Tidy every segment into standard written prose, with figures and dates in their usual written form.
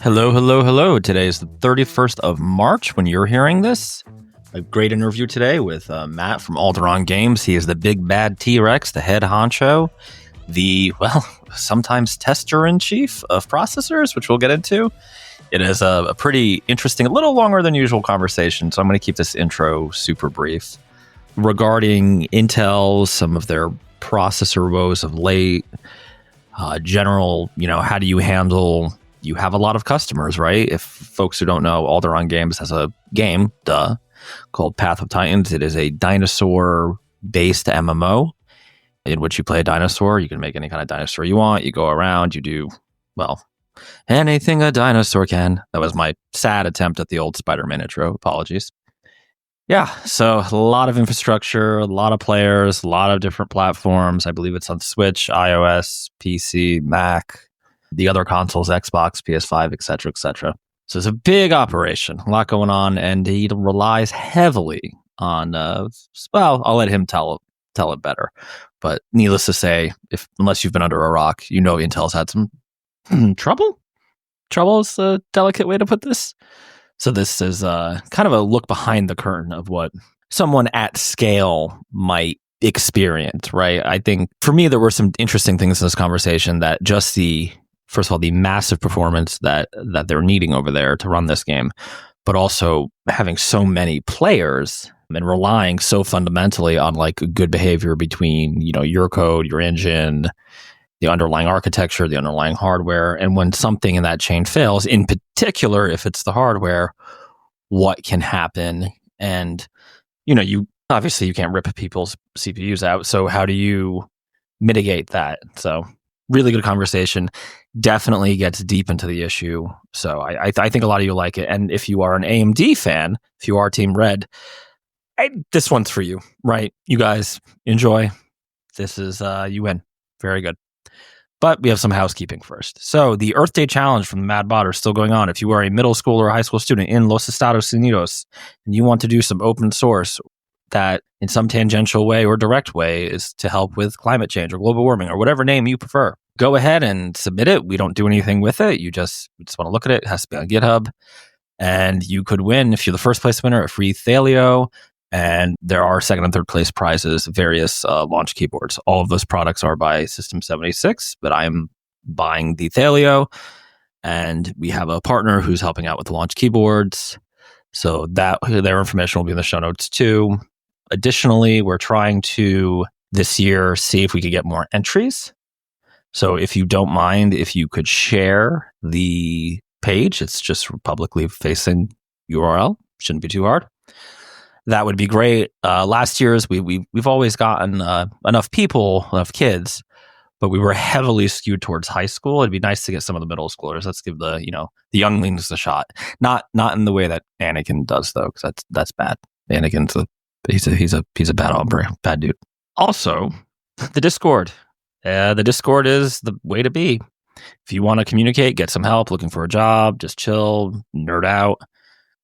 Hello, hello, hello. Today is the 31st of March when you're hearing this. A great interview today with Matt from Alderon Games. He is the big bad T-Rex, the head honcho, sometimes tester-in-chief of processors, which we'll get into. It is a pretty interesting, a little longer than usual conversation, so I'm going to keep this intro super brief. Regarding Intel, some of their processor woes of late, general, how do you handle... You have a lot of customers, right? If folks who don't know, Alderon Games has a game, called Path of Titans. It is a dinosaur-based MMO in which you play a dinosaur. You can make any kind of dinosaur you want. You go around, you do, anything a dinosaur can. That was my sad attempt at the old Spider-Man intro. Apologies. Yeah, so a lot of infrastructure, a lot of players, a lot of different platforms. I believe it's on Switch, iOS, PC, Mac, the other consoles, Xbox, PS5, etc., etc. So it's a big operation, a lot going on, and he relies heavily on, I'll let him tell it better. But needless to say, unless you've been under a rock, Intel's had some trouble. Trouble is a delicate way to put this. So this is kind of a look behind the curtain of what someone at scale might experience, right? I think for me, there were some interesting things in this conversation that just first of all, the massive performance that they're needing over there to run this game, but also having so many players and relying so fundamentally on like good behavior between, your code, your engine, the underlying architecture, the underlying hardware. And when something in that chain fails, in particular, if it's the hardware, what can happen? And, you obviously you can't rip people's CPUs out. So how do you mitigate that? So really good conversation. Definitely gets deep into the issue. So I think a lot of you like it. And if you are an AMD fan, if you are Team Red, this one's for you, right? You guys enjoy. This is, you win. Very good. But we have some housekeeping first. So the Earth Day Challenge from the Mad Bot are still going on. If you are a middle school or a high school student in Los Estados Unidos and you want to do some open source that in some tangential way or direct way is to help with climate change or global warming or whatever name you prefer, go ahead and submit it. We don't do anything with it. You just want to look at it. It has to be on GitHub. And you could win, if you're the first place winner, a free Thelio. And there are second and third place prizes, various launch keyboards. All of those products are by System 76, but I'm buying the Thelio. And we have a partner who's helping out with the launch keyboards. So their information will be in the show notes too. Additionally, we're trying to, this year, see if we could get more entries. So if you don't mind, if you could share the page, it's just publicly facing URL. Shouldn't be too hard. That would be great. Last year's, we've always gotten enough kids, but we were heavily skewed towards high school. It'd be nice to get some of the middle schoolers. Let's give the younglings a shot. Not in the way that Anakin does though, because that's bad. Anakin's he's a bad hombre, bad dude. Also, the Discord. The Discord is the way to be. If you want to communicate, get some help, looking for a job, just chill, nerd out,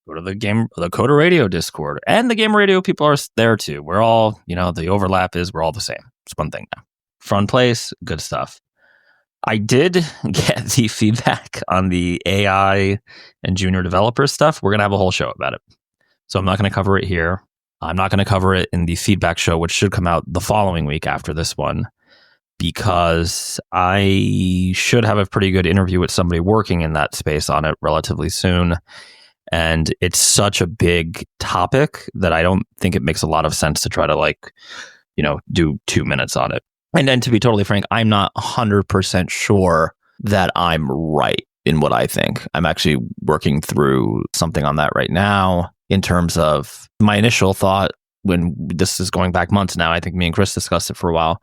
go to the Coder Radio Discord. And the Game Radio people are there too. We're all, the overlap is we're all the same. It's one thing now. Fun place, good stuff. I did get the feedback on the AI and junior developer stuff. We're going to have a whole show about it. So I'm not going to cover it here. I'm not going to cover it in the feedback show, which should come out the following week after this one, because I should have a pretty good interview with somebody working in that space on it relatively soon. And it's such a big topic that I don't think it makes a lot of sense to try to do 2 minutes on it. And then to be totally frank, I'm not 100% sure that I'm right in what I think. I'm actually working through something on that right now in terms of my initial thought when this is going back months now. I think me and Chris discussed it for a while.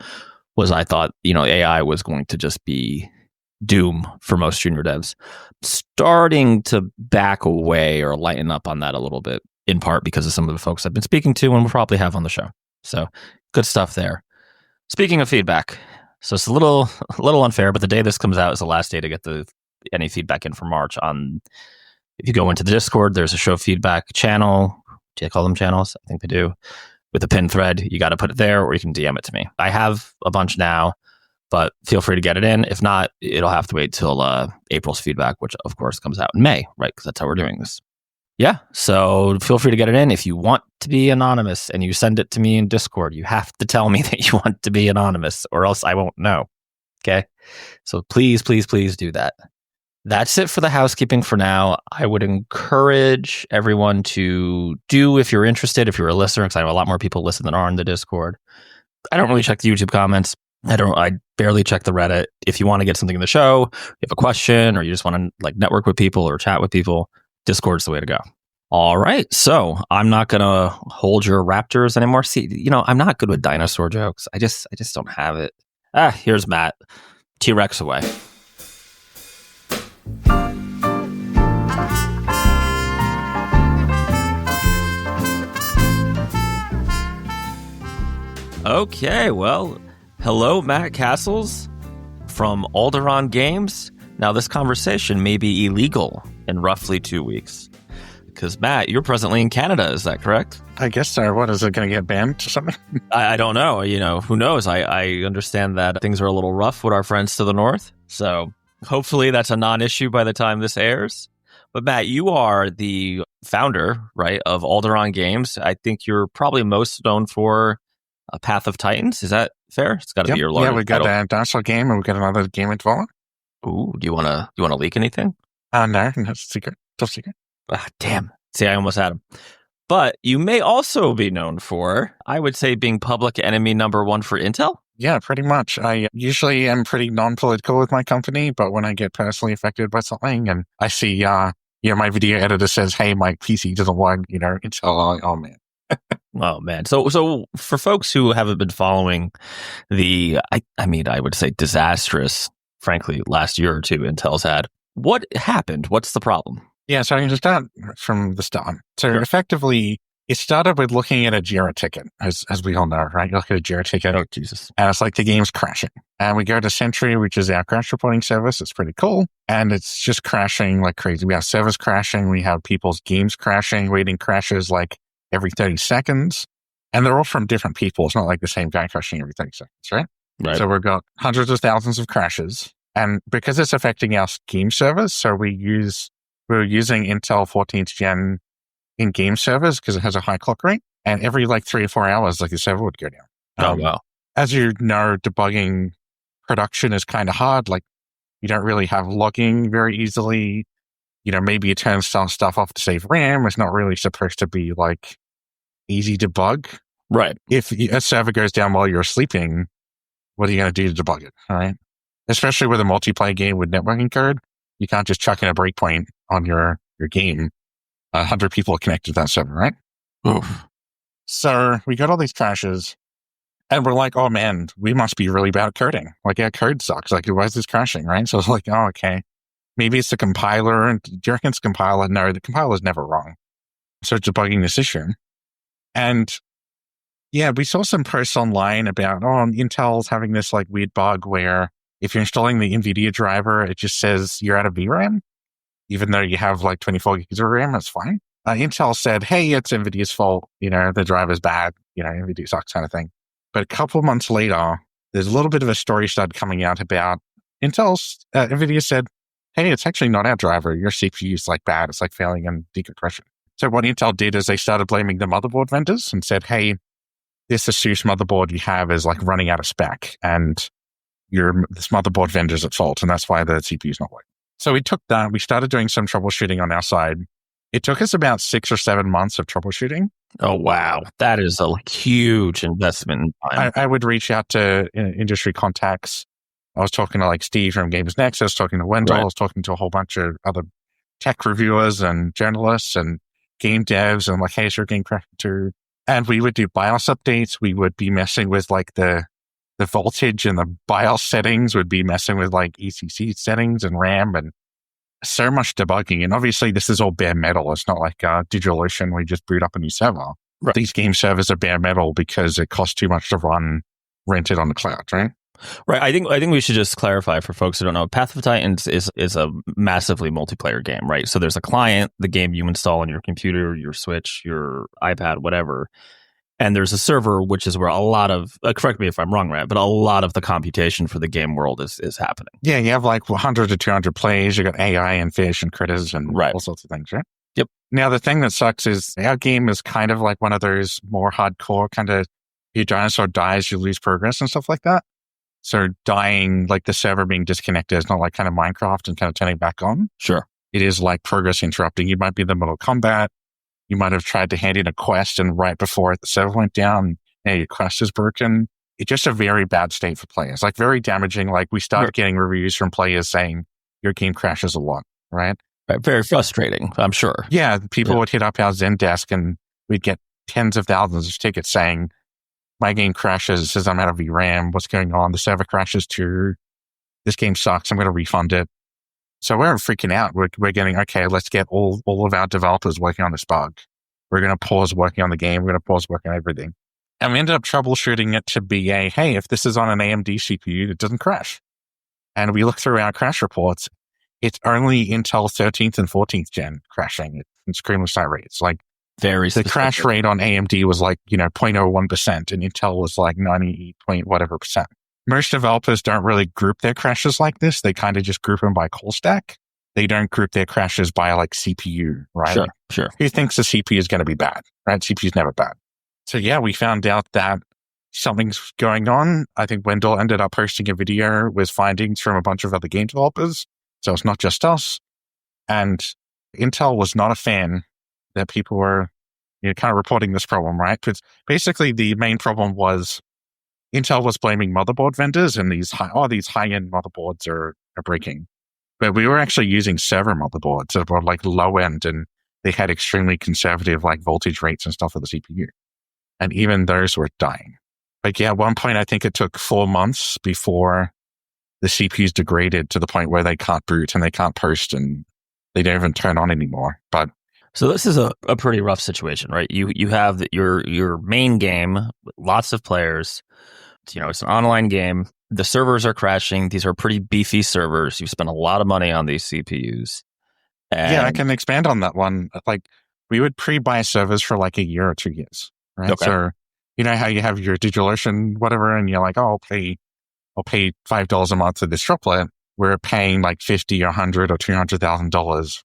Was I thought, AI was going to just be doom for most junior devs. Starting to back away or lighten up on that a little bit, in part because of some of the folks I've been speaking to and we'll probably have on the show. So good stuff there. Speaking of feedback, so it's a little unfair, but the day this comes out is the last day to get any feedback in for March. If you go into the Discord, there's a show feedback channel. Do they call them channels? I think they do. With a pin thread, you got to put it there, or you can DM it to me. I have a bunch now. But feel free to get it in. If not, it'll have to wait till April's feedback, which of course comes out in May, right? Because that's how we're doing this. Yeah, so feel free to get it in. If you want to be anonymous and you send it to me in Discord, you have to tell me that you want to be anonymous or else I won't know. Okay? So please, please, please do that. That's it for the housekeeping for now. I would encourage everyone to do, if you're interested, if you're a listener, because I know a lot more people listen than are in the Discord. I don't really check the YouTube comments. I barely check the Reddit. If you want to get something in the show, you have a question, or you just want to like network with people or chat with people, Discord's the way to go. All right. So I'm not going to hold your raptors anymore. See, I'm not good with dinosaur jokes. I just don't have it. Here's Matt. T-Rex away. Okay. Well, hello, Matt Castles from Alderon Games. Now, this conversation may be illegal in roughly 2 weeks. Because, Matt, you're presently in Canada, is that correct? I guess so. What, is it going to get banned or something? I don't know. Who knows? I understand that things are a little rough with our friends to the north. So hopefully that's a non-issue by the time this airs. But, Matt, you are the founder, right, of Alderon Games. I think you're probably most known for Path of Titans. Is that fair? It's got to be your largest. Yeah, we got a dinosaur game and we got another game in development. Ooh, do you want to leak anything? No, that's secret. Top secret. Damn. See, I almost had him. But you may also be known for, I would say, being public enemy number one for Intel. Yeah, pretty much. I usually am pretty non-political with my company, but when I get personally affected by something and I see, my video editor says, hey, my PC doesn't work, Intel, I'm like, oh, man. Oh, man. So for folks who haven't been following the, I would say disastrous, frankly, last year or two Intel's had, what happened? What's the problem? Yeah, so I can just start from the start. So effectively, it started with looking at a Jira ticket, as we all know, right? You look at a Jira ticket. Oh, Jesus. And it's like the game's crashing. And we go to Sentry, which is our crash reporting service. It's pretty cool. And it's just crashing like crazy. We have servers crashing. We have people's games crashing, waiting crashes like every 30 seconds. And they're all from different people. It's not like the same guy crashing every 30 seconds, right? Right. So we've got hundreds of thousands of crashes. And because it's affecting our game servers, so we're using Intel 14th gen in game servers because it has a high clock rate. And every like 3 or 4 hours, like the server would go down. Oh, wow. As you know, debugging production is kind of hard. Like you don't really have logging very easily. Maybe you turn some stuff off to save RAM. It's not really supposed to be like easy to debug. Right. If a server goes down while you're sleeping, what are you going to do to debug it? All right. Especially with a multiplayer game with networking code, you can't just chuck in a breakpoint on your game. 100 people connected to that server, right? Oof. So we got all these crashes and we're like, oh man, we must be really bad at coding. Like our code sucks. Like, why is this crashing, right? So it's like, oh, okay. Maybe it's the compiler. And do you reckon it's compiler? No, the compiler is never wrong. So it's debugging this issue. And yeah, we saw some posts online about, Intel's having this like weird bug where if you're installing the NVIDIA driver, it just says you're out of VRAM. Even though you have like 24 gigs of RAM, that's fine. Intel said, hey, it's NVIDIA's fault. The driver's bad. NVIDIA sucks kind of thing. But a couple of months later, there's a little bit of a story started coming out about NVIDIA said, hey, it's actually not our driver. Your CPU is like bad. It's like failing in decompression. So what Intel did is they started blaming the motherboard vendors and said, hey, this ASUS motherboard you have is like running out of spec and this motherboard vendor's at fault. And that's why the CPU is not working. So we took that. We started doing some troubleshooting on our side. It took us about 6 or 7 months of troubleshooting. Oh, wow. That is a huge investment in time. I would reach out to industry contacts. I was talking to like Steve from Games Next. I was talking to Wendell. Right. I was talking to a whole bunch of other tech reviewers and journalists and game devs. And like, hey, is your game crashing too? And we would do BIOS updates. We would be messing with like the voltage and the BIOS settings, would be messing with like ECC settings and RAM and so much debugging. And obviously this is all bare metal. It's not like DigitalOcean where you just boot up a new server. Right. These game servers are bare metal because it costs too much to rent it on the cloud, right? Right. I think we should just clarify for folks who don't know. Path of Titans is a massively multiplayer game, right? So there's a client, the game you install on your computer, your Switch, your iPad, whatever. And there's a server, which is where a lot of, correct me if I'm wrong, right, but a lot of the computation for the game world is happening. Yeah, you have like 100 to 200 plays. You got AI and fish and critters and all sorts of things, right? Yep. Now, the thing that sucks is our game is kind of like one of those more hardcore kind of, your dinosaur dies, you lose progress and stuff like that. So dying, like the server being disconnected, is not like kind of Minecraft and kind of turning back on. Sure. It is like progress interrupting. You might be in the middle of combat. You might have tried to hand in a quest, and right before it, the server went down, your quest is broken. It's just a very bad state for players, like very damaging. Like we started getting reviews from players saying your game crashes a lot, right? Very frustrating, I'm sure. Yeah, people would hit up our Zendesk and we'd get tens of thousands of tickets saying, my game crashes, says I'm out of VRAM, what's going on? The server crashes too. This game sucks, I'm going to refund it. So we're freaking out. We're getting, okay, let's get all of our developers working on this bug. We're going to pause working on the game. We're going to pause working on everything. And we ended up troubleshooting it to be hey, if this is on an AMD CPU, it doesn't crash. And we look through our crash reports. It's only Intel 13th and 14th gen crashing at extremely high rates. Like very specific. The crash rate on AMD was like, 0.01%, and Intel was like 90 point whatever percent. Most developers don't really group their crashes like this. They kind of just group them by call stack. They don't group their crashes by like CPU, right? Sure. Who thinks the CPU is going to be bad, right? CPU is never bad. So yeah, we found out that something's going on. I think Wendell ended up posting a video with findings from a bunch of other game developers. So it's not just us. And Intel was not a fan that people were kind of reporting this problem, right? Because basically the main problem was Intel was blaming motherboard vendors and these high-end motherboards are breaking. But we were actually using server motherboards that were like low-end, and they had extremely conservative like voltage rates and stuff for the CPU. And even those were dying. Like, yeah, at one point, I think it took 4 months before the CPUs degraded to the point where they can't boot and they can't post and they don't even turn on anymore. But so this is a pretty rough situation, right? You have your main game, lots of players. It's an online game. The servers are crashing. These are pretty beefy servers. You've spent a lot of money on these CPUs. Yeah, I can expand on that one. Like, we would pre-buy servers for like a year or 2 years, right? Okay. So, you know how you have your DigitalOcean, whatever, and you're like, oh, I'll pay $5 a month for this droplet. We're paying like $50 or $100 or $200,000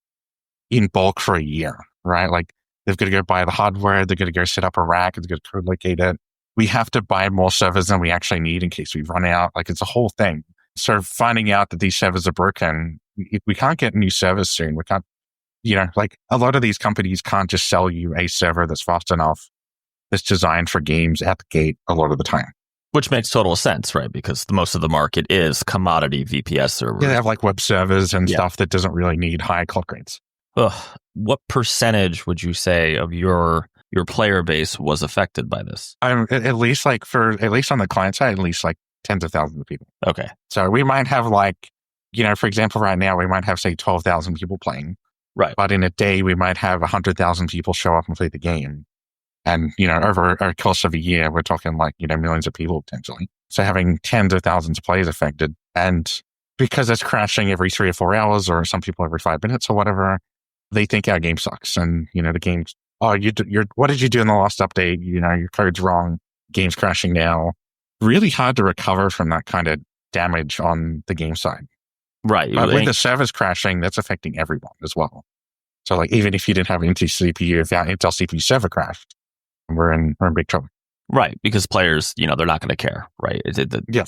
in bulk for a year, right? Like, they've got to go buy the hardware. They're going to go set up a rack. It's going to co-locate it. We have to buy more servers than we actually need in case we run out. Like, it's a whole thing. So finding out that these servers are broken, we can't get new servers soon. We can't, like a lot of these companies can't just sell you a server that's fast enough, that's designed for games at the gate a lot of the time. Which makes total sense, right? Because most of the market is commodity VPS servers. Yeah, they have like web servers and stuff that doesn't really need high clock rates. What percentage would you say of your player base was affected by this? At least on the client side, at least like tens of thousands of people. Okay. So we might have like, for example, right now we might have say 12,000 people playing. Right. But in a day, we might have 100,000 people show up and play the game. And, over a course of a year, we're talking like, millions of people potentially. So having tens of thousands of players affected. And because it's crashing every 3 or 4 hours, or some people every 5 minutes or whatever, they think our game sucks. And, the game's, what did you do in the last update? Your code's wrong. Game's crashing now. Really hard to recover from that kind of damage on the game side. Right. But with the servers crashing, that's affecting everyone as well. So like, even if you didn't have an Intel CPU, if our Intel CPU server crashed, we're in big trouble. Right. Because players, they're not going to care, right?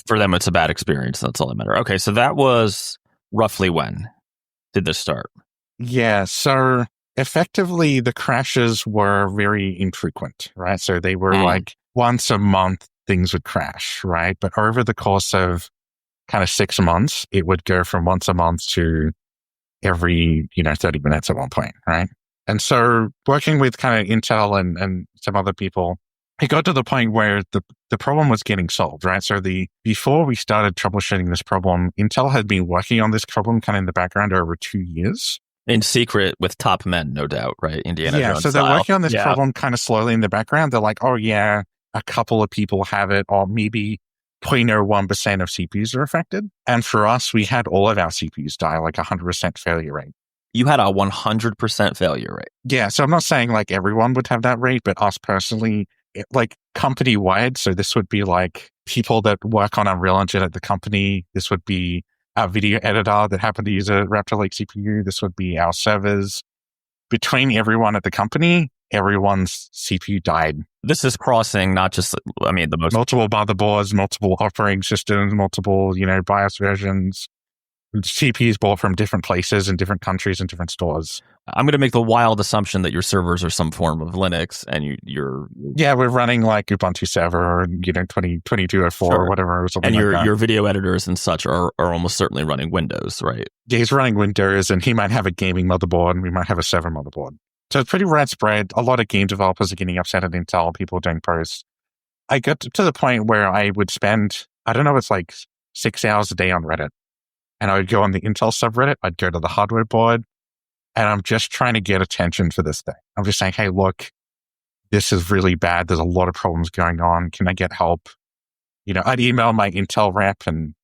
For them, it's a bad experience. That's all that matters. Okay. So that was roughly when did this start? Yeah. So effectively, the crashes were very infrequent, right? So they were like once a month, things would crash, right? But over the course of kind of 6 months, it would go from once a month to every, 30 minutes at one point, right? And so working with kind of Intel and some other people, it got to the point where the problem was getting solved, right? So before we started troubleshooting this problem, Intel had been working on this problem kind of in the background over 2 years. In secret with top men, no doubt, right? Indiana Jones so style. They're working on this problem kind of slowly in the background. They're like, oh yeah, a couple of people have it, or maybe 0.01% of CPUs are affected. And for us, we had all of our CPUs die, like 100% failure rate. You had a 100% failure rate. Yeah, so I'm not saying like everyone would have that rate, but us personally, like company wide. So this would be like people that work on Unreal Engine at the company. This would be our video editor that happened to use a Raptor Lake CPU. This would be our servers. Between everyone at the company, everyone's CPU died. This is crossing not just, I mean, the most multiple motherboards, multiple operating systems, multiple, BIOS versions. CPUs bought from different places in different countries and different stores. I'm going to make the wild assumption that your servers are some form of Linux, and you're we're running like Ubuntu server or 2204 Sure. or whatever, or something. And like that. your video editors and such are almost certainly running Windows, right? Yeah, he's running Windows, and he might have a gaming motherboard, and we might have a server motherboard. So it's pretty widespread. A lot of game developers are getting upset at Intel. People doing posts. I got to the point where I would spend, I don't know, it's like 6 hours a day on Reddit. And I would go on the Intel subreddit. I'd go to the hardware board, and I'm just trying to get attention for this thing. I'm just saying, hey, look, this is really bad. There's a lot of problems going on. Can I get help? I'd email my Intel rep and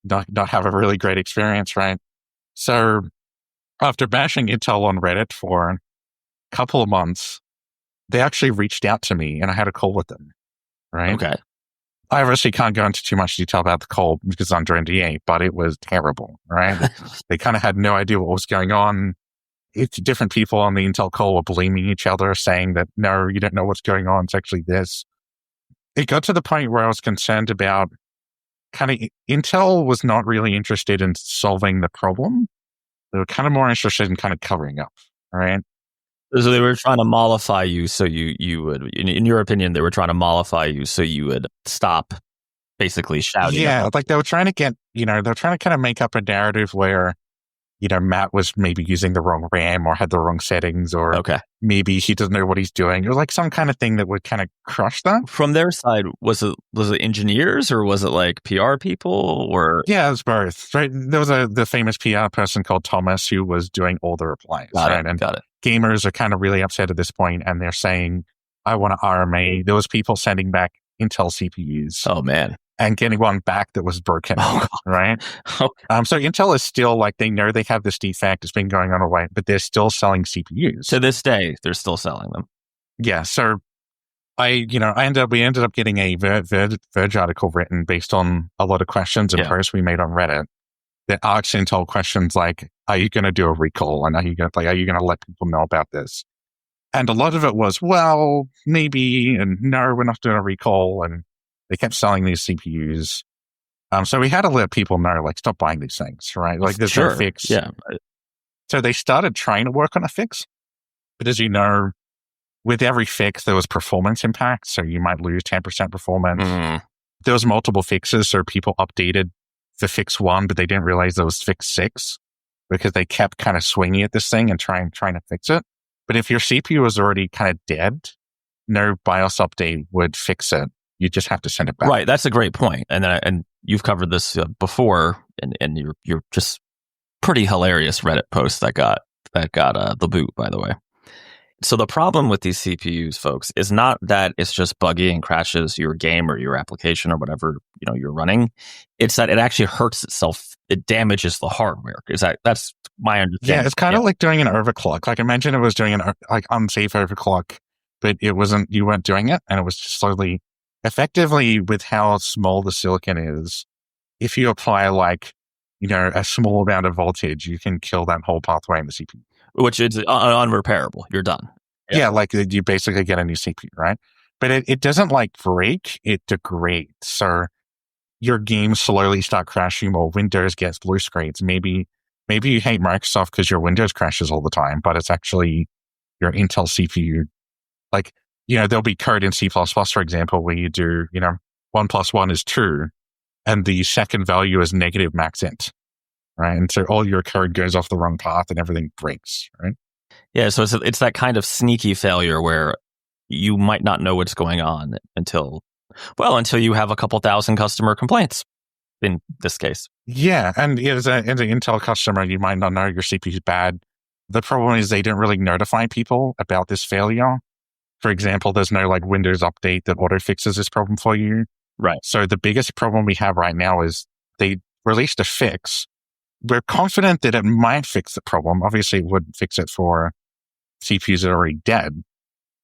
not have a really great experience, right? So after bashing Intel on Reddit for a couple of months, they actually reached out to me, and I had a call with them, right? Okay. I obviously can't go into too much detail about the call because it's under NDA, but it was terrible, right? They kind of had no idea what was going on. Different people on the Intel call were blaming each other, saying that, no, you don't know what's going on. It's actually this. It got to the point where I was concerned about Intel was not really interested in solving the problem. They were kind of more interested in kind of covering up, right? So they were trying to mollify you, so you would, in your opinion, they were trying to mollify you, so you would stop basically shouting. Yeah, like they were trying to get, they were trying to kind of make up a narrative where, Matt was maybe using the wrong RAM or had the wrong settings, or maybe he doesn't know what he's doing, or like some kind of thing that would kind of crush that. From their side, was it engineers, or was it like PR people, or? Yeah, it was both, right? There was the famous PR person called Thomas who was doing all the replies, right? Got it. Gamers are kind of really upset at this point, and they're saying, I want an RMA. There was people sending back Intel CPUs. Oh, man. And getting one back that was broken, right? Okay. So Intel is still like, they know they have this defect. It's been going on a while, but they're still selling CPUs. To this day, they're still selling them. Yeah. So we ended up getting a Verge article written based on a lot of questions and posts we made on Reddit that asks Intel questions like, are you going to do a recall? And are you going to let people know about this? And a lot of it was, well, maybe, and no, we're not doing a recall. And they kept selling these CPUs. So we had to let people know, like, stop buying these things, right? Like, there's no fix. Yeah. So they started trying to work on a fix. But as you know, with every fix, there was performance impact. So you might lose 10% performance. There was multiple fixes. So people updated the fix 1, but they didn't realize there was fix 6 because they kept kind of swinging at this thing and trying to fix it. But if your CPU was already kind of dead, no BIOS update would fix it. You just have to send it back. Right. That's a great point. And you've covered this before, and you're just pretty hilarious Reddit post that got the boot, by the way. So the problem with these CPUs, folks, is not that it's just buggy and crashes your game or your application or whatever you're running. It's that it actually hurts itself. It damages the hardware. That's my understanding. Yeah, it's kind of like doing an overclock. Like imagine it was doing an unsafe overclock, but you weren't doing it, and it was just slowly. Effectively, with how small the silicon is, if you apply a small amount of voltage, you can kill that whole pathway in the CPU. Which is unrepairable. You're done. Yeah, like you basically get a new CPU, right? But it doesn't break, it degrades. So your games slowly start crashing while Windows gets blue screens. Maybe you hate Microsoft because your Windows crashes all the time, but it's actually your Intel CPU. There'll be code in C++, for example, where you do, 1 + 1 is 2, and the second value is negative max int, right? And so all your code goes off the wrong path and everything breaks, right? Yeah, so it's that kind of sneaky failure where you might not know what's going on until you have a couple thousand customer complaints, in this case. Yeah, and as an Intel customer, you might not know your CPU is bad. The problem is they didn't really notify people about this failure. For example, there's no Windows update that auto fixes this problem for you. Right. So the biggest problem we have right now is they released a fix. We're confident that it might fix the problem. Obviously, it wouldn't fix it for CPUs that are already dead,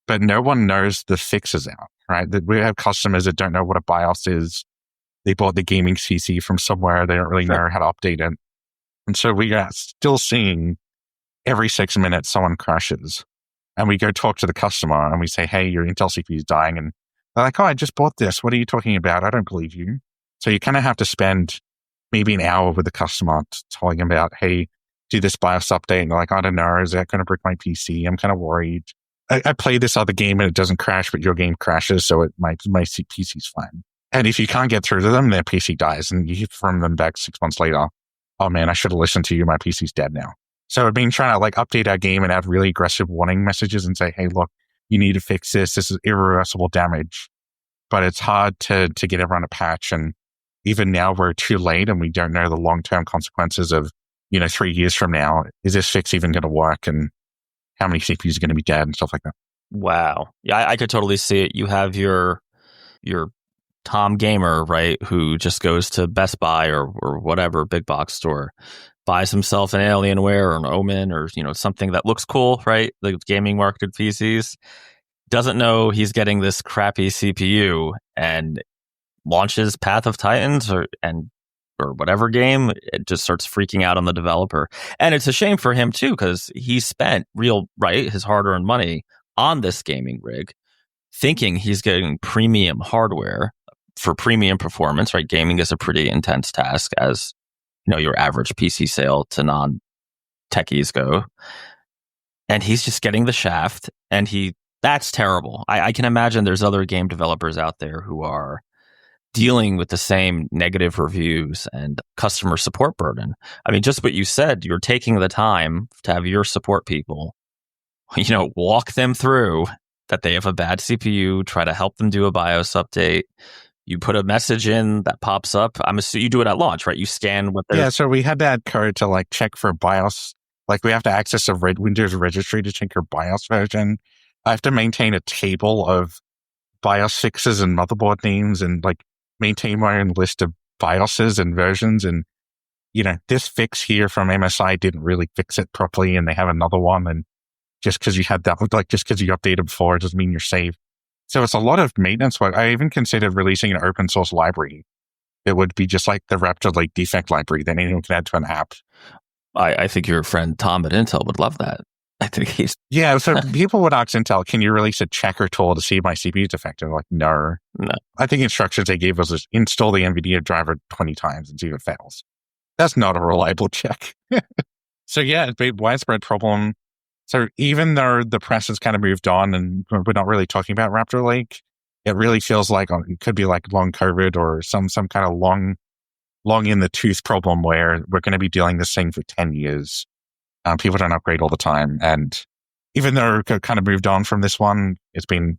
but no one knows the fix is out. right? That we have customers that don't know what a BIOS is. They bought the gaming PC from somewhere. They don't really know how to update it. And so we are still seeing every 6 minutes someone crashes. And we go talk to the customer and we say, hey, your Intel CPU is dying. And they're like, oh, I just bought this. What are you talking about? I don't believe you. So you kind of have to spend maybe an hour with the customer telling them about, hey, do this BIOS update. And they're like, I don't know. Is that going to break my PC? I'm kind of worried. I play this other game and it doesn't crash, but your game crashes. So my PC's fine. And if you can't get through to them, their PC dies. And you hear from them back 6 months later, oh man, I should have listened to you. My PC's dead now. So I've been trying to like update our game and add really aggressive warning messages and say, hey, look, you need to fix this. This is irreversible damage. But it's hard to get everyone to patch. And even now we're too late and we don't know the long-term consequences of, 3 years from now. Is this fix even going to work? And how many CPUs are going to be dead and stuff like that? Wow. Yeah, I could totally see it. You have your Tom Gamer, right, who just goes to Best Buy or whatever big box store, buys himself an Alienware or an Omen or something that looks cool, right? The gaming marketed PCs, doesn't know he's getting this crappy CPU and launches Path of Titans or whatever game. It just starts freaking out on the developer, and it's a shame for him too because he spent his hard-earned money on this gaming rig, thinking he's getting premium hardware for premium performance, right? Gaming is a pretty intense task, as your average PC sale to non-techies go. And he's just getting the shaft, and that's terrible. I can imagine there's other game developers out there who are dealing with the same negative reviews and customer support burden. I mean, just what you said, you're taking the time to have your support people, walk them through that they have a bad CPU, try to help them do a BIOS update. You put a message in that pops up. I'm assuming you do it at launch, right? You scan what Yeah, so we had to add code to like check for BIOS. Like we have to access a Windows registry to check your BIOS version. I have to maintain a table of BIOS fixes and motherboard names and like maintain my own list of BIOSes and versions. And, this fix here from MSI didn't really fix it properly and they have another one. And just because you had that, like just because you updated before doesn't mean you're safe. So it's a lot of maintenance work. I even considered releasing an open source library. It would be just like the Raptor like defect library that anyone can add to an app. I think your friend Tom at Intel would love that. I think he's... Yeah, so people would ask Intel, can you release a checker tool to see if my CPU is defective? Like, no. I think instructions they gave us is install the NVIDIA driver 20 times and see if it fails. That's not a reliable check. So yeah, it's a widespread problem. So even though the press has kind of moved on and we're not really talking about Raptor Lake, it really feels like it could be like long COVID or some kind of long in the tooth problem where we're going to be dealing this thing for 10 years. People don't upgrade all the time. And even though it kind of moved on from this one, it's been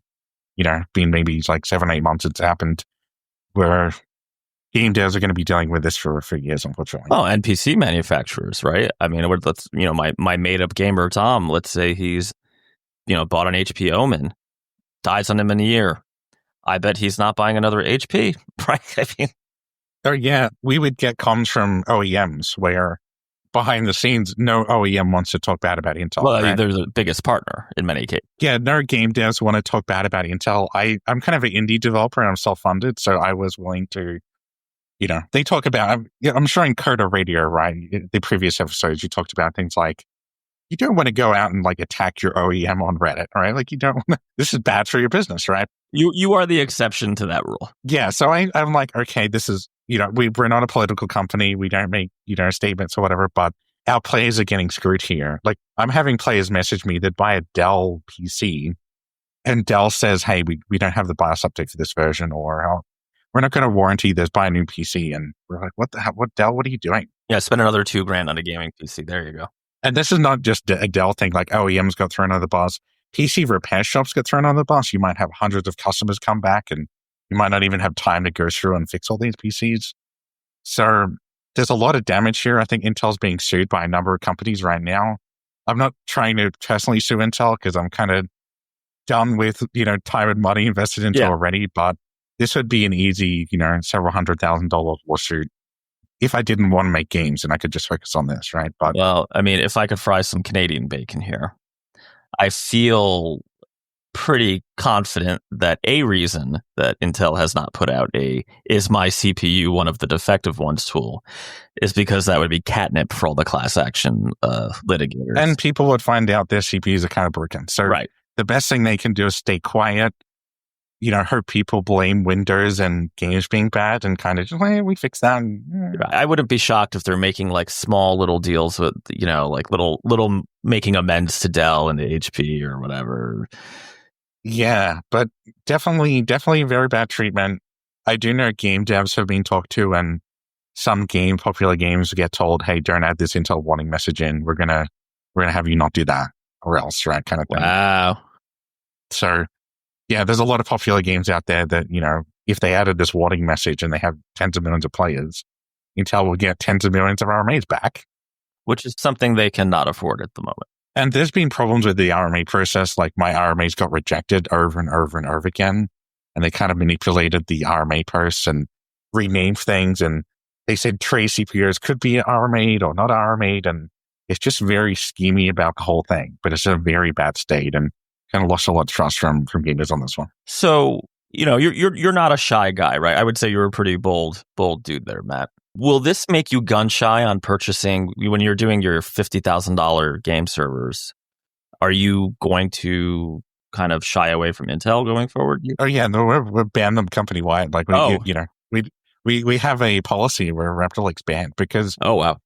maybe like 7-8 months it's happened where game devs are going to be dealing with this for years, unfortunately. Oh, and PC manufacturers, right? I mean, my made-up gamer Tom, let's say he's, bought an HP Omen, dies on him in a year. I bet he's not buying another HP, right? I mean, oh yeah, we would get comms from OEMs where behind the scenes, no OEM wants to talk bad about Intel. Well, right? They're the biggest partner in many cases. Yeah, no game devs want to talk bad about Intel. I'm kind of an indie developer and I'm self-funded, so I was willing to, they talk about, I'm sure in Coda Radio, right? The previous episodes, you talked about things like, you don't want to go out and like attack your OEM on Reddit, right? Like you don't want to, this is bad for your business, right? You are the exception to that rule. Yeah, so I'm like, okay, this is, we're not a political company. We don't make, statements or whatever, but our players are getting screwed here. Like I'm having players message me that buy a Dell PC and Dell says, hey, we don't have the BIOS update for this version, or we're not going to warranty this, buy a new PC. And we're like, what the hell? What Dell? What are you doing? Yeah, spend another $2,000 on a gaming PC. There you go. And this is not just a Dell thing, like OEMs got thrown on the bus. PC repair shops get thrown on the bus. You might have hundreds of customers come back and you might not even have time to go through and fix all these PCs. So there's a lot of damage here. I think Intel's being sued by a number of companies right now. I'm not trying to personally sue Intel because I'm kind of done with, time and money invested into already. But this would be an easy, several $100,000 lawsuit if I didn't want to make games and I could just focus on this, right? But well, I mean, if I could fry some Canadian bacon here, I feel pretty confident that a reason that Intel has not put out a "is my CPU one of the defective ones" tool is because that would be catnip for all the class action litigators. And people would find out their CPUs are kind of broken. So right. The best thing they can do is stay quiet, heard people blame Windows and games being bad and kind of just, we fix that. I wouldn't be shocked if they're making like small little deals with, like little making amends to Dell and to HP or whatever. Yeah, but definitely very bad treatment. I do know game devs have been talked to, and some popular games get told, hey, don't add this Intel warning message in. We're gonna have you not do that or else, right? Kind of thing. Wow. So yeah, there's a lot of popular games out there that, if they added this warning message and they have tens of millions of players, Intel will get tens of millions of RMAs back. Which is something they cannot afford at the moment. And there's been problems with the RMA process. Like my RMAs got rejected over and over and over again. And they kind of manipulated the RMA purse and renamed things. And they said tray CPUs could be RMA'd or not RMA'd. And it's just very schemy about the whole thing. But it's in a very bad state and kind of lost a lot of trust from gamers on this one. So, you're not a shy guy, right? I would say you're a pretty bold dude there, Matt. Will this make you gun shy on purchasing when you're doing your $50,000 game servers? Are you going to kind of shy away from Intel going forward? Oh yeah, no, we're banned them company wide. Like we have a policy where Raptor Lake's banned because wow.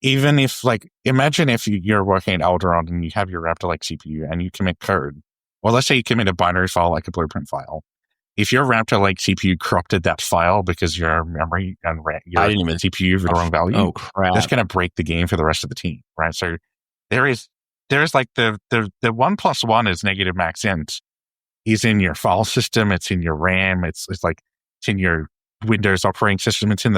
Even if imagine if you're working at Alderon and you have your Raptor Lake CPU and you commit code, well, let's say you commit a binary file like a blueprint file. If your Raptor Lake CPU corrupted that file because your memory and your CPU for the wrong value, oh crap, that's going to break the game for the rest of the team, right? So there's like the 1+1 is negative max int. Is in your file system. It's in your RAM. It's in your Windows operating system. It's in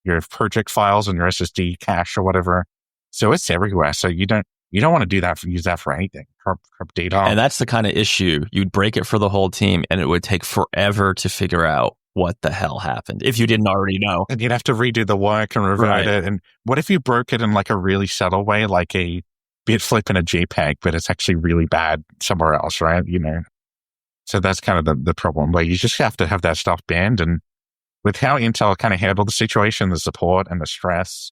your project files and your SSD cache or whatever. So it's everywhere. So you don't want to do that use that for anything. Corrupt data. And that's the kind of issue. You'd break it for the whole team and it would take forever to figure out what the hell happened if you didn't already know. And you'd have to redo the work and rewrite it. And what if you broke it in like a really subtle way, like a bit flip in a JPEG, but it's actually really bad somewhere else, right? So that's kind of the problem. Like you just have to have that stuff banned. And with how Intel kind of handled the situation, the support and the stress,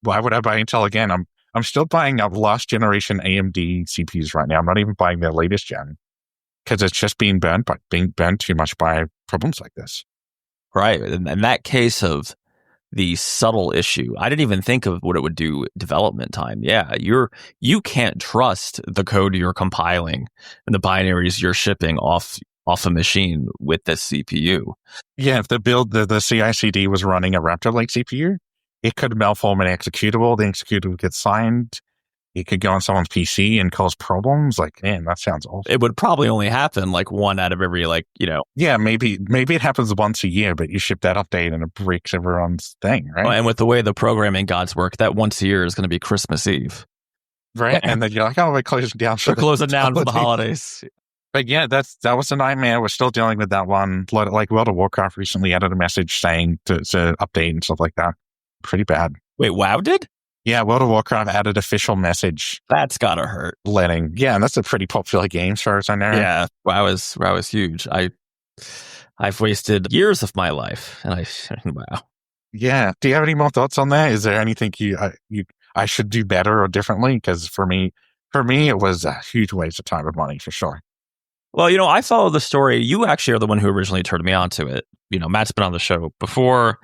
why would I buy Intel again? I'm still buying the last generation AMD CPUs right now. I'm not even buying their latest gen because it's just being burned too much by problems like this. Right. In that case of the subtle issue, I didn't even think of what it would do development time. Yeah, you can't trust the code you're compiling and the binaries you're shipping off a machine with this CPU. Yeah, if the CI/CD was running a Raptor Lake CPU, it could malform an executable. The executable gets signed. It could go on someone's PC and cause problems. Like, man, that sounds awful. It would probably only happen like one out of every Yeah, maybe it happens once a year, but you ship that update and it breaks everyone's thing, right? And with the way the programming gods work, that once a year is going to be Christmas Eve. Right. And then you're like, oh, we're closing down. We're closing down for the holidays. But yeah, that was a nightmare. We're still dealing with that one. Like World of Warcraft recently added a message saying to update and stuff like that. Pretty bad. Wait, WoW did? Yeah, World of Warcraft added official message. That's gotta hurt. Yeah, and that's a pretty popular game as far as I know. Yeah, WoW is huge. I've wasted years of my life, and wow. Yeah. Do you have any more thoughts on that? Is there anything I should do better or differently? Because for me, it was a huge waste of time and money for sure. Well, I follow the story. You actually are the one who originally turned me on to it. Matt's been on the show before,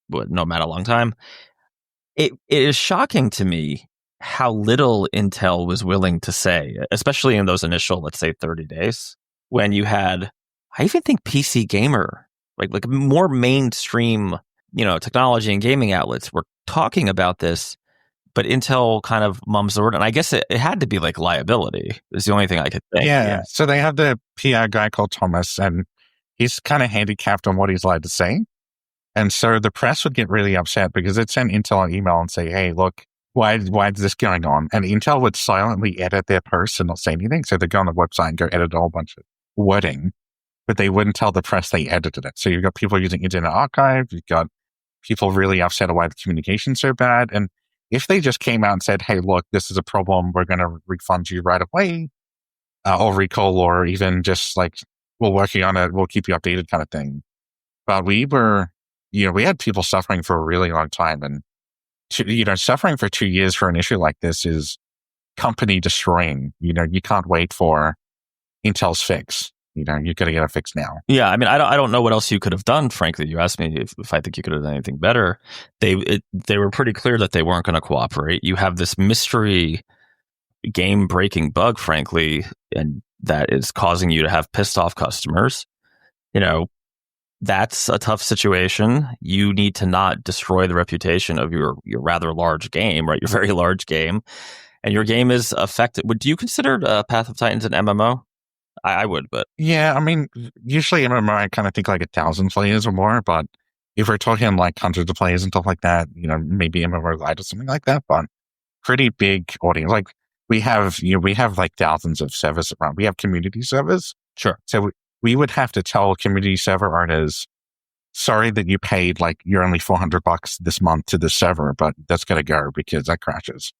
but no, Matt, a long time. It is shocking to me how little Intel was willing to say, especially in those initial, let's say, 30 days, when you had, I even think PC Gamer, like more mainstream, technology and gaming outlets were talking about this. But Intel kind of mums the word, and I guess it had to be like liability is the only thing I could think. Yeah. So they have the PR guy called Thomas, and he's kind of handicapped on what he's allowed to say. And so the press would get really upset because they'd send Intel an email and say, hey, look, why is this going on? And Intel would silently edit their posts and not say anything. So they'd go on the website and go edit a whole bunch of wording, but they wouldn't tell the press they edited it. So you've got people using Internet Archive. You've got people really upset at why the communication's so bad. And if they just came out and said, hey, look, this is a problem, we're going to refund you right away, or recall, or even just like, we're working on it, we'll keep you updated kind of thing. But we were, we had people suffering for a really long time, and suffering for 2 years for an issue like this is company destroying. You can't wait for Intel's fix. You got to get a fix now. Yeah, I mean, I don't know what else you could have done. Frankly, you asked me if I think you could have done anything better. They were pretty clear that they weren't going to cooperate. You have this mystery game-breaking bug, frankly, and that is causing you to have pissed off customers. That's a tough situation. You need to not destroy the reputation of your rather large game, right? Your very large game, and your game is affected. Do you consider Path of Titans an MMO? I would, but yeah, I mean, usually MMO, I kind of think like 1,000 players or more. But if we're talking like hundreds of players and stuff like that, maybe MMO Lite or something like that. But pretty big audience. Like we have like thousands of servers around. We have community servers. Sure. So we would have to tell community server owners, sorry that you paid like you're only $400 this month to the server, but that's got to go because that crashes.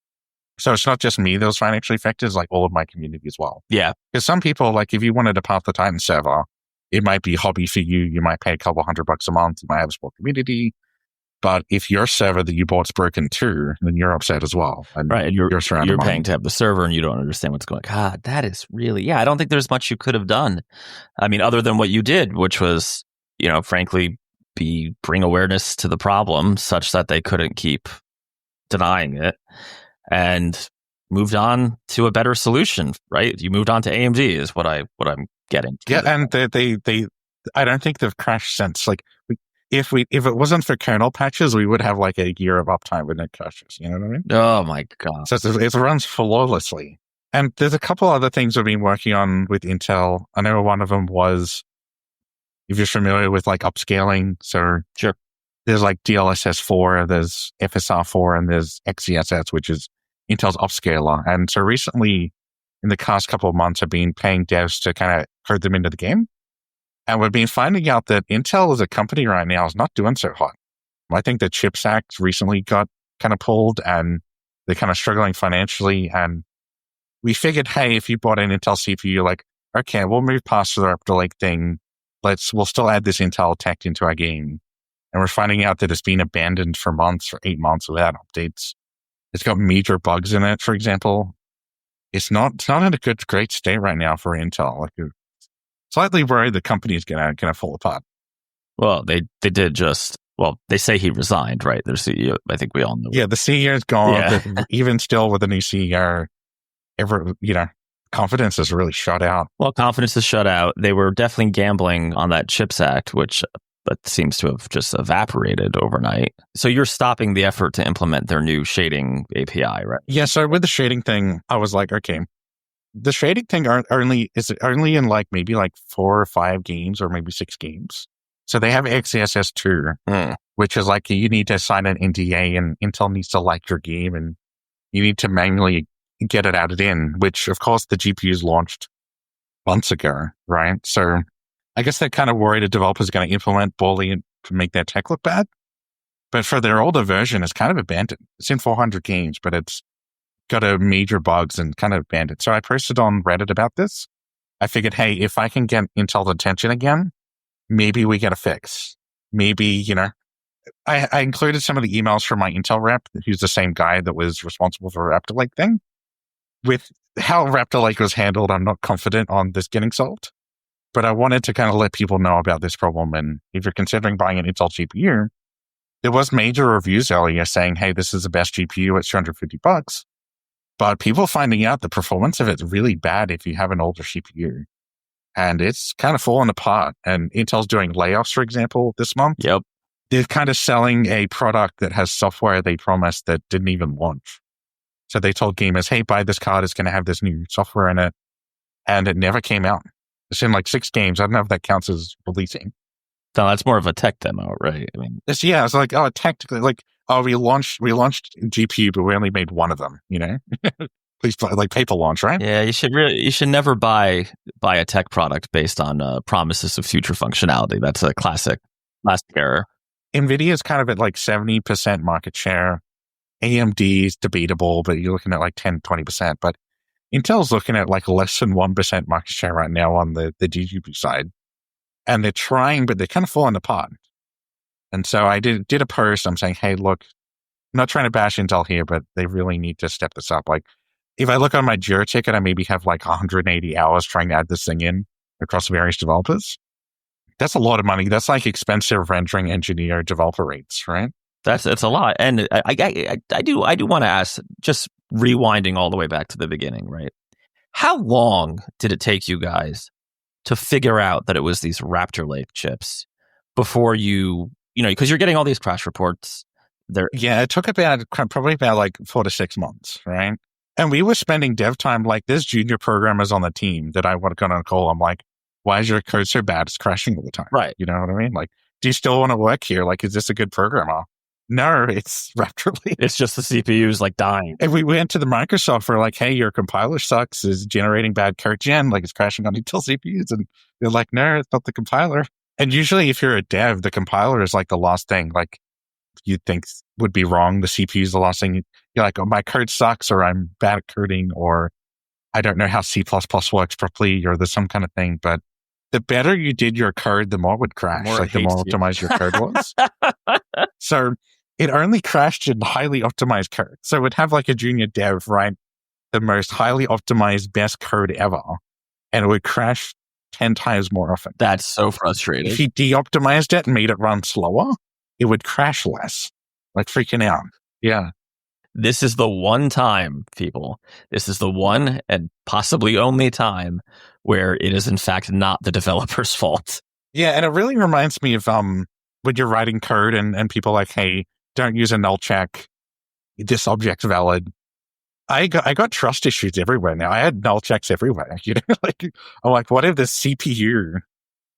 So it's not just me that was financially affected, it's like all of my community as well. Yeah. Because some people, like if you wanted to Path the Titan server, it might be a hobby for you. You might pay a couple $100 a month. You might have a small community. But if your server that you bought's broken too, then you're upset as well. And right. And you're paying to have the server and you don't understand what's going on. God, that is really, I don't think there's much you could have done. I mean, other than what you did, which was, frankly, bring awareness to the problem such that they couldn't keep denying it. And moved on to a better solution, right? You moved on to AMD is what I'm getting. Yeah, and they I don't think they've crashed since. Like if it wasn't for kernel patches, we would have like a year of uptime with no crashes. You know what I mean? Oh my God! So it runs flawlessly. And there's a couple other things we've been working on with Intel. I know one of them was, if you're familiar with like upscaling, so sure. There's like DLSS4, there's FSR4, and there's XeSS, which is Intel's upscaler. And so recently, in the past couple of months, I've been paying devs to kind of code them into the game. And we've been finding out that Intel as a company right now is not doing so hot. I think the CHIPS Act recently got kind of pulled and they're kind of struggling financially. And we figured, hey, if you bought an Intel CPU, like, okay, we'll move past the Raptor Lake thing. We'll still add this Intel tech into our game. And we're finding out that it's been abandoned for 8 months without updates. It's got major bugs in it, for example. It's not in a great state right now for Intel. Like, slightly worried the company is gonna fall apart. Well, they did just. Well, they say he resigned, right? Their CEO. I think we all know. Yeah, the CEO is gone. Yeah. But even still, with the new CEO, confidence is really shut out. Well, confidence is shut out. They were definitely gambling on that CHIPS Act, which seems to have just evaporated overnight. So you're stopping the effort to implement their new shading API, right? Yeah. So with the shading thing, I was like, okay, the shading thing is only in like maybe like 4 or 5 games or maybe 6 games. So they have XeSS2, which is like you need to sign an NDA and Intel needs to like your game and you need to manually get it added in, which of course the GPUs launched months ago, right? So I guess they're kind of worried a developer is going to implement Boolean to make their tech look bad. But for their older version, it's kind of abandoned. It's in 400 games, but it's got a major bugs and kind of abandoned. So I posted on Reddit about this. I figured, hey, if I can get Intel's attention again, maybe we get a fix. Maybe, I included some of the emails from my Intel rep, who's the same guy that was responsible for the Raptor Lake thing. With how Raptor Lake was handled, I'm not confident on this getting solved. But I wanted to kind of let people know about this problem. And if you're considering buying an Intel GPU, there was major reviews earlier saying, hey, this is the best GPU at $250. But people finding out the performance of it's really bad if you have an older CPU. And it's kind of fallen apart. And Intel's doing layoffs, for example, this month. Yep. They're kind of selling a product that has software they promised that didn't even launch. So they told gamers, hey, buy this card, it's going to have this new software in it. And it never came out. It's in like 6 games. I don't know if that counts as releasing. No, that's more of a tech demo, right? I mean, it's like, technically, like, we launched GPU, but we only made one of them, Please, like paper launch, right? Yeah, you should never buy a tech product based on promises of future functionality. That's a classic error. NVIDIA is kind of at like 70% market share. AMD is debatable, but you're looking at like 10, 20%. But Intel's looking at like less than 1% market share right now on the GPU side. And they're trying, but they're kind of falling apart. And so I did a post. I'm saying, hey, look, I'm not trying to bash Intel here, but they really need to step this up. Like, if I look on my Jira ticket, I maybe have like 180 hours trying to add this thing in across various developers. That's a lot of money. That's like expensive rendering engineer developer rates, right? It's a lot. And I do want to ask, just rewinding all the way back to the beginning, right? How long did it take you guys to figure out that it was these Raptor Lake chips before because you're getting all these crash reports? Yeah, it took probably about like 4 to 6 months, right? And we were spending dev time, like there's junior programmers on the team that I would have gone on a call. I'm like, why is your code so bad? It's crashing all the time. Right. You know what I mean? Like, do you still want to work here? Like, is this a good programmer? No, it's Raptor Lake. It's just the CPU's like dying. And we went to the Microsoft, we're like, hey, your compiler sucks, is generating bad code gen, like it's crashing on Intel CPUs. And they're like, no, it's not the compiler. And usually if you're a dev, the compiler is like the last thing, like you'd think would be wrong. The CPU is the last thing. You're like, oh, my code sucks, or I'm bad at coding, or I don't know how C++ works properly, or there's some kind of thing. But the better you did your code, the more it would crash, the more optimized your code was. So it only crashed in highly optimized code. So it would have like a junior dev write the most highly optimized, best code ever, and it would crash 10 times more often. That's so frustrating. If you de-optimized it and made it run slower, it would crash less, like freaking out. Yeah. This is the one time, people, this is the one and possibly only time where it is in fact not the developer's fault. Yeah, and it really reminds me of when you're writing code and people are like, hey, don't use a null check. This object's valid. I got trust issues everywhere now. I had null checks everywhere. Like I'm like, what if the CPU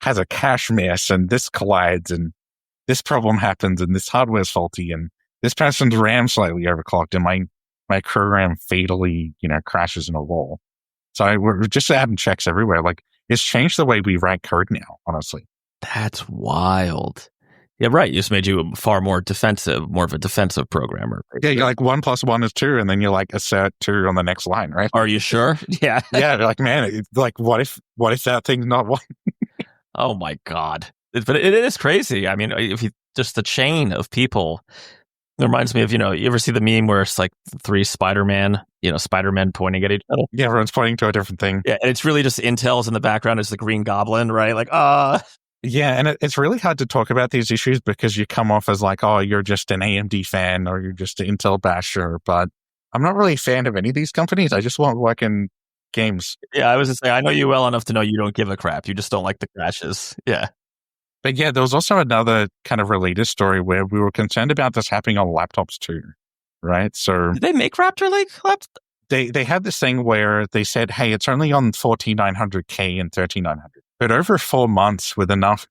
has a cache miss and this collides and this problem happens and this hardware is faulty and this person's RAM slightly overclocked and my program fatally, crashes in a wall. So we're just adding checks everywhere. Like it's changed the way we write code now, honestly. That's wild. Yeah, right. It just made you far more defensive, more of a defensive programmer. Right? Yeah, you're like 1 + 1 is 2, and then you're like assert 2 on the next line, right? Are you sure? Yeah. Yeah, you're like, man, it's like what if that thing's not 1? Oh my God. But it is crazy. I mean, if you just the chain of people, it reminds me of, you ever see the meme where it's like 3 Spider-Man pointing at each other? Yeah, everyone's pointing to a different thing. Yeah, and it's really just Intel's in the background is the Green Goblin, right? Like, Yeah, and it's really hard to talk about these issues because you come off as like, oh, you're just an AMD fan or you're just an Intel basher. But I'm not really a fan of any of these companies. I just want to work in games. Yeah, I was just saying, I know you well enough to know you don't give a crap. You just don't like the crashes. Yeah. But yeah, there was also another kind of related story where we were concerned about this happening on laptops too, right? So did they make Raptor Lake laptops? They had this thing where they said, hey, it's only on 14900K and 13900. But over 4 months with enough,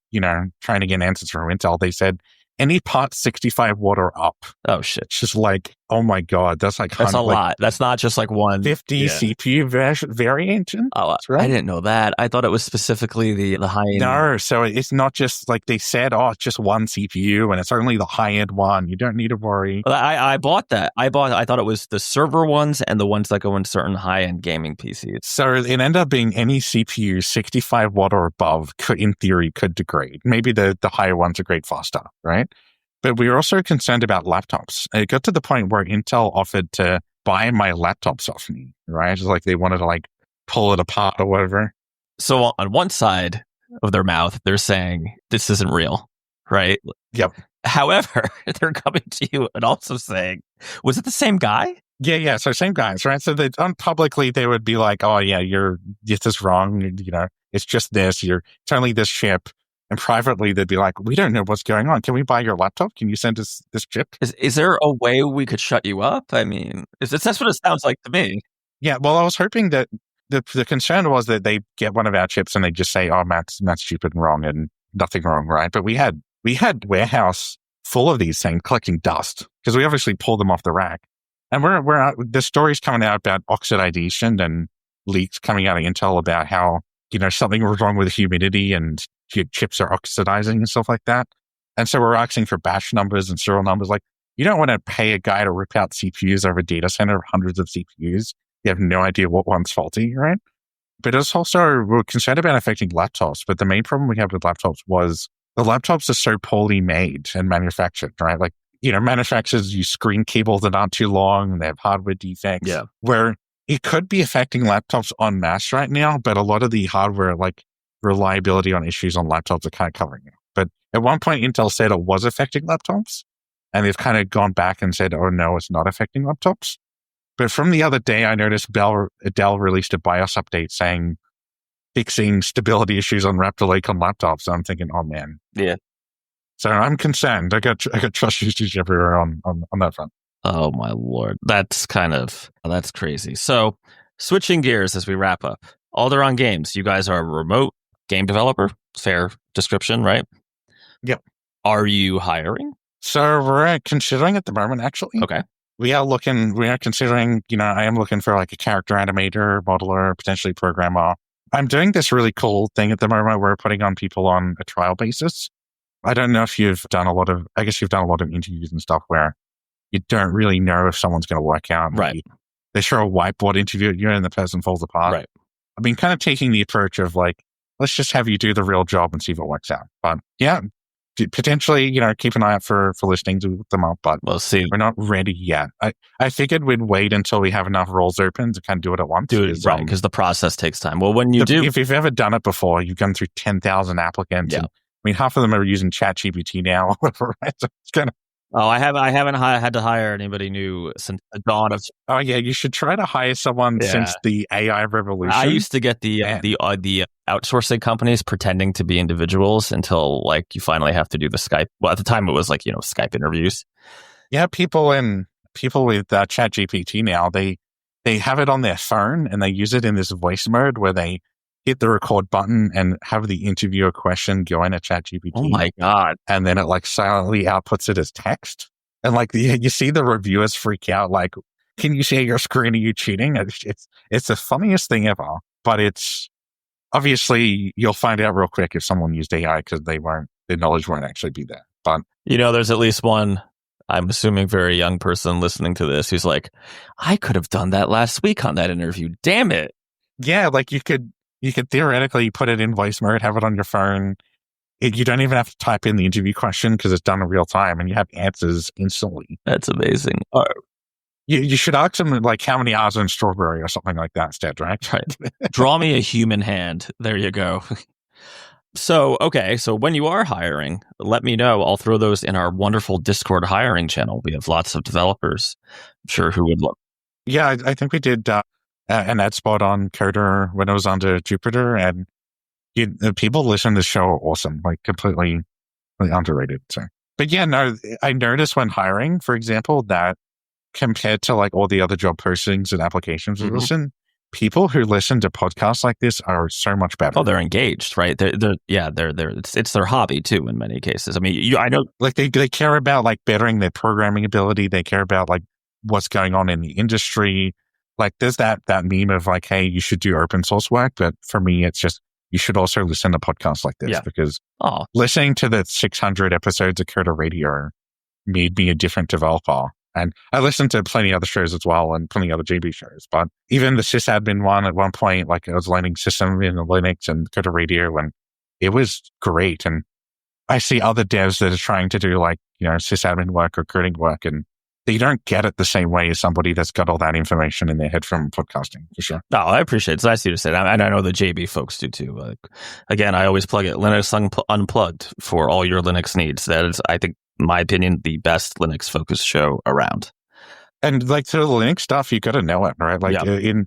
trying to get answers from Intel, they said any part 65 watt or up. Oh, shit. It's just like, oh my God, that's like... That's a lot. That's not just like one... 50 CPU variation. Oh, right? I didn't know that. I thought it was specifically the high-end... No, so it's not just like they said, oh, it's just one CPU and it's only the high-end one. You don't need to worry. I bought that. I thought it was the server ones and the ones that go in certain high-end gaming PCs. So it ended up being any CPU 65 watt or above in theory could degrade. Maybe the higher ones degrade faster, right? But we were also concerned about laptops. It got to the point where Intel offered to buy my laptops off me, right? It's like they wanted to like pull it apart or whatever. So on one side of their mouth, they're saying this isn't real, right? Yep. However, they're coming to you and also saying, was it the same guy? Yeah. So same guys, right? So publicly they would be like, oh yeah, this is wrong. It's just this. It's only this chip. And privately, they'd be like, we don't know what's going on. Can we buy your laptop? Can you send us this chip? Is there a way we could shut you up? I mean, that's what it sounds like to me. Yeah, well, I was hoping that the concern was that they get one of our chips and they just say, oh, Matt's stupid and wrong and nothing wrong, right? But we had warehouse full of these things collecting dust because we obviously pulled them off the rack. And the stories coming out about oxidation and leaks coming out of Intel about how, something was wrong with the humidity and your chips are oxidizing and stuff like that. And so we're asking for batch numbers and serial numbers. Like, you don't want to pay a guy to rip out CPUs over a data center of hundreds of CPUs You have no idea what one's faulty, right? But it's also, we're concerned about affecting laptops. But the main problem we have with laptops was the laptops are so poorly made and manufactured, right? Like, manufacturers use screen cables that aren't too long and they have hardware defects. Yeah. Where it could be affecting laptops en masse right now, but a lot of the hardware, like reliability on issues on laptops, are kind of covering it. But at one point, Intel said it was affecting laptops, and they've kind of gone back and said, oh no, it's not affecting laptops. But from the other day, I noticed Dell released a BIOS update saying fixing stability issues on Raptor Lake on laptops. So I'm thinking, oh man. Yeah. So I'm concerned. I got trust issues everywhere on that front. Oh my Lord. That's crazy. So switching gears as we wrap up. Alderon Games, you guys are a remote game developer. Fair description, right? Yep. Are you hiring? So we're considering at the moment, actually. Okay. We are considering, I am looking for like a character animator, modeler, potentially programmer. I'm doing this really cool thing at the moment where we're putting on people on a trial basis. I don't know if you've done a lot of interviews and stuff where you don't really know if someone's going to work out. Right. They show a whiteboard interview at you and the person falls apart. Right. I've been kind of taking the approach of like, let's just have you do the real job and see if it works out. But yeah, potentially, keep an eye out for listings with them up, but we'll see. We're not ready yet. I figured we'd wait until we have enough roles open to kind of do it at once. Right, because the process takes time. Well, when if you've ever done it before, you've gone through 10,000 applicants. Yeah. And, half of them are using ChatGPT now. Right? So it's kind of. Oh, I haven't had to hire anybody new since the dawn of. Oh yeah, you should try to hire someone since the AI revolution. I used to get the outsourcing companies pretending to be individuals until like you finally have to do the Skype. Well, at the time it was like Skype interviews. Yeah, people with ChatGPT now they have it on their phone and they use it in this voice mode where they hit the record button and have the interviewer question go in at ChatGPT. Oh my God. And then it like silently outputs it as text. And like you see the reviewers freak out like, can you share your screen? Are you cheating? It's the funniest thing ever. But it's obviously you'll find out real quick if someone used AI because their knowledge won't actually be there. But there's at least one, I'm assuming very young person listening to this who's like, I could have done that last week on that interview. Damn it. Yeah, like you could theoretically put it in voice mode, have it on your phone. You don't even have to type in the interview question because it's done in real time and you have answers instantly. That's amazing. You should ask them like how many hours in strawberry or something like that instead, right? Right. Draw me a human hand. There you go. So when you are hiring, let me know. I'll throw those in our wonderful Discord hiring channel. We have lots of developers, I'm sure, who would look. Yeah, I think we did an ad spot on Coder when it was under Jupiter, and people listen to the show are awesome, like completely underrated. So, but yeah, no, I noticed when hiring, for example, that compared to like all the other job postings and applications we listen, people who listen to podcasts like this are so much better. Oh, they're engaged, right? They're it's their hobby too in many cases. I mean, I know like they care about like bettering their programming ability. They care about like what's going on in the industry. Like there's that meme of like, hey, you should do open source work. But for me, it's just, you should also listen to podcasts like this because listening to the 600 episodes of Coder Radio made me a different developer. And I listened to plenty of other shows as well and plenty of other JB shows. But even the sysadmin one at one point, like I was learning sysadmin and Linux and Coder Radio, and it was great. And I see other devs that are trying to do like, sysadmin work or coding work, and they don't get it the same way as somebody that's got all that information in their head from podcasting, for sure. No, I appreciate it. It's nice of you to say that. And I know the JB folks do too. Again, I always plug it Linux Unplugged for all your Linux needs. That is, I think, in my opinion, the best Linux focused show around. And like to the Linux stuff, you got to know it, right? Like in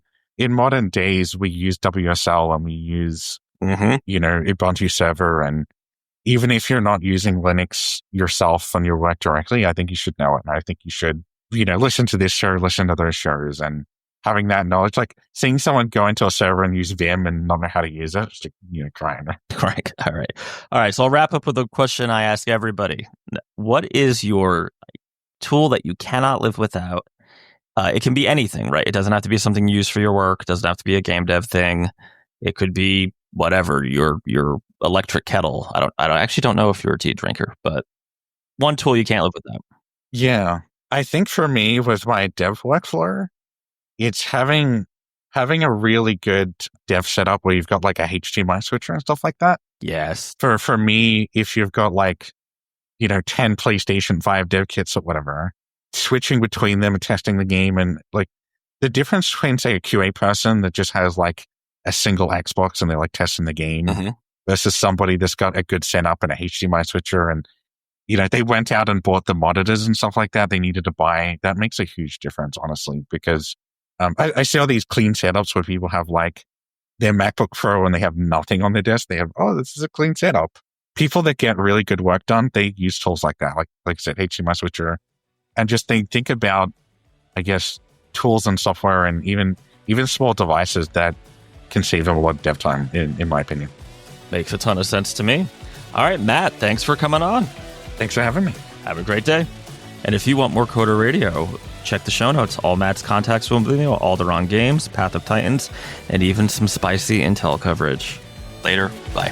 modern days, we use WSL and we use, Ubuntu server. And even if you're not using Linux yourself on your work directly, I think you should know it. And I think you should, listen to this show, listen to those shows, and having that knowledge, like seeing someone go into a server and use Vim and not know how to use it, just, crying. Right. All right. So I'll wrap up with a question I ask everybody. What is your tool that you cannot live without? It can be anything, right? It doesn't have to be something you use for your work. It doesn't have to be a game dev thing. It could be whatever, your electric kettle. I actually don't know if you're a tea drinker, but one tool you can't live without. Yeah. I think for me with my dev workflow, it's having a really good dev setup where you've got like a HDMI switcher and stuff like that. Yes. For me, if you've got like, 10 PlayStation 5 dev kits or whatever, switching between them and testing the game, and like the difference between, say, a QA person that just has like a single Xbox and they're like testing the game versus somebody that's got a good setup and a HDMI switcher, and they went out and bought the monitors and stuff like that they needed to buy. That makes a huge difference, honestly, because I see all these clean setups where people have like their MacBook Pro and they have nothing on their desk. They have, this is a clean setup. People that get really good work done, they use tools like that, like I said, HDMI switcher, and just think about, I guess, tools and software and even small devices that can save them a lot of dev time, in my opinion. Makes a ton of sense to me. All right, Matt, thanks for coming on. Thanks for having me. Have a great day. And if you want more Coder Radio, check the show notes. All Matt's contacts will be there, Alderon Games, Path of Titans, and even some spicy Intel coverage. Later. Bye.